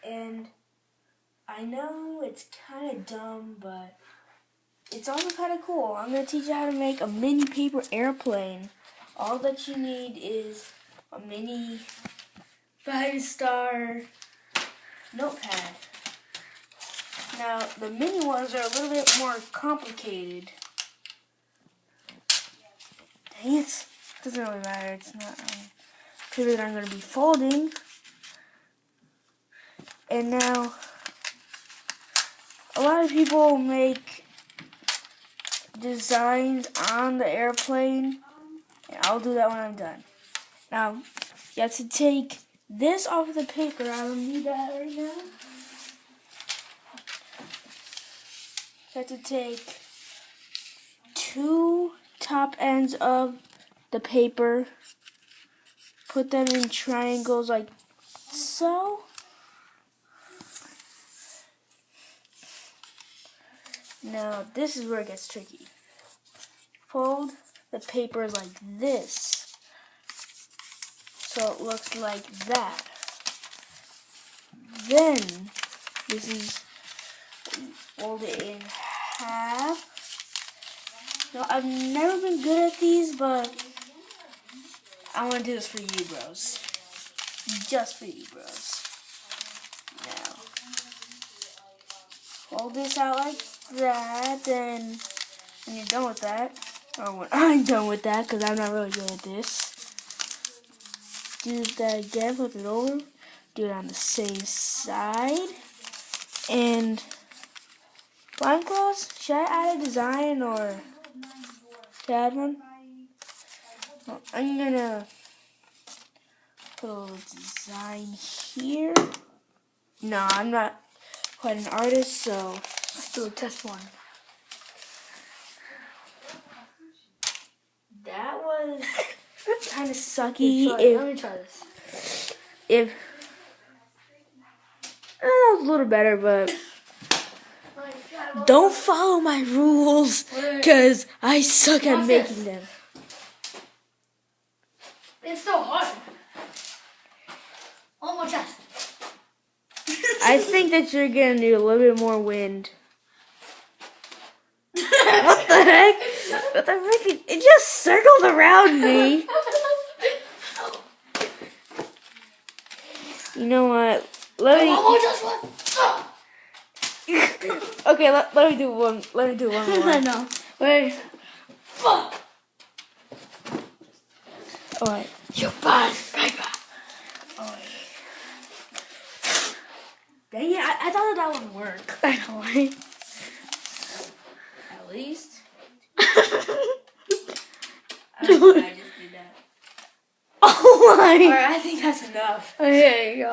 And I know it's kind of dumb, but it's also kind of cool. I'm going to teach you how to make a mini paper airplane. All that you need is a mini 5-star notepad. Now, the mini ones are a little bit more complicated. Dang it. Doesn't really matter. It's not paper that I'm going to be folding. And now, a lot of people make designs on the airplane, and I'll do that when I'm done. Now, you have to take this off of the paper. I don't need that right now. You have to take 2 top ends of the paper, put them in triangles like so. Now, this is where it gets tricky. Fold the paper like this, so it looks like that. Then, this is, fold it in half. Now, I've never been good at these, but I want to do this for you, bros. Just for you, bros. Now, fold this out like that, and when you're done with that, or when I'm done with that, because I'm not really good at this, do that again, flip it over, do it on the same side, and blind clothes, should I add a design, or to add one? Well, I'm gonna put a little design here. No, I'm not quite an artist, so let's do a test one. That was kind of sucky. Let me try this. That was a little better, but don't follow my rules, because I suck at making them. It's so hard. On my chest. I think that you're gonna need a little bit more wind. What the heck? What the heck? It just circled around me. You know what? Let me. Okay, let me do one. Let me do one more. No. Wait. Alright. You bad paper. Dang it! I thought that would work. I know, right? At least. I just did that. Oh my! Alright, I think that's enough. There you go.